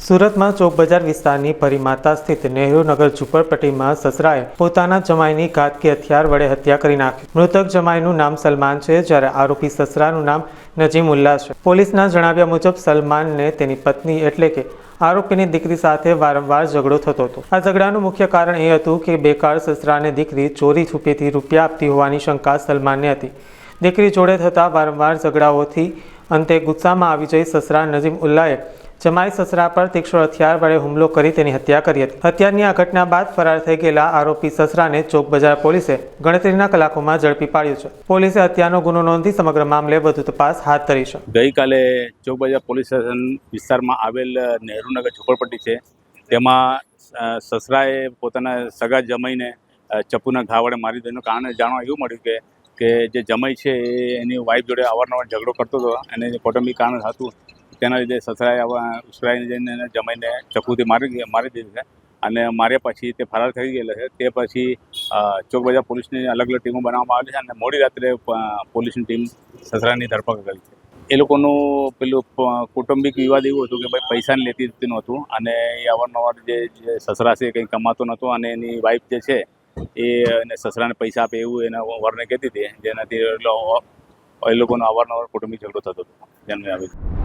સુરતમાં ચોક બજાર વિસ્તારની પરિમાતા સ્થિત નહેરુ નગર ઝુંપડપટ્ટીમાં સસરાએ પોતાના જમાઈની ઘાતકી હથિયાર વડે હત્યા કરી નાખી। મૃતક જમાઈનું નામ સલમાન છે, જ્યારે આરોપી સસરાનું નામ નજીમુલ્લા છે। પોલીસના જણાવ્યા મુજબ સલમાનને તેની પત્ની એટલે કે આરોપીની દીકરી સાથે વારંવાર ઝઘડો થતો હતો। આ ઝઘડાનું મુખ્ય કારણ એ હતું કે બેકાર સસરાને દીકરી ચોરી છુપેથી રૂપિયા આપતી હોવાની શંકા સલમાનને હતી। દીકરી જોડે થતા વારંવાર ઝઘડાઓથી અંતે ગુસ્સામાં આવી જઈ સસરા નજીમુલ્લાએ જમાઈ સસરા પર તીક્ષ્ણ હથિયાર વડે હુમલો કરી તેની હત્યા કરી હતી। હત્યાની આ ઘટના બાદ ફરાર થઈ ગયેલા આરોપી સસરાને ચોક બજાર પોલીસે ગણતરીના કલાકોમાં ઝડપી પાડ્યો છે। પોલીસે હત્યાનો ગુનો નોંધી સમગ્ર મામલે વધુ તપાસ હાથ ધરી છે। ગઈકાલે ચોક બજાર પોલીસ સ્ટેશન વિસ્તારમાં આવેલ નહેરુનગર ઝુંપડપટ્ટી છે, તેમાં સસરાએ પોતાના સગા જમાઈને ચપ્પુના ઘા વડે મારી દેવાનું કારણ જાણવા એવું મળ્યું કે જે જમાઈ છે એ એની વાઈફ જોડે અવારનવાર ઝઘડો કરતો હતો અને જે કૌટુંબિક કારણ હતું તેના લીધે સસરાએ ઉશ્કેરાઈને જઈને જમાઈને ચપ્પુથી મારી દીધું છે અને માર્યા પછી તે ફરાર થઈ ગયેલો છે। તે પછી ચોક બજાર પોલીસની અલગ અલગ ટીમો બનાવવામાં આવી છે અને મોડી રાત્રે પોલીસની ટીમ સસરાની ધરપકડ કરી છે। એ લોકોનું પેલું કૌટુંબિક વિવાદ એવું હતું કે ભાઈ પૈસાની લેતી દેતી નહોતું અને એ અવારનવાર જે સસરા છે કંઈ કમાતો નહોતો અને એની વાઈફ જે છે એને સસરાને પૈસા આપે એવું એના વરને કહેતી હતી, જેનાથી એ લોકોનો અવારનવાર કૌટુંબિક ઝઘડો થતો હતો, ધ્યાનમાં આવે છે।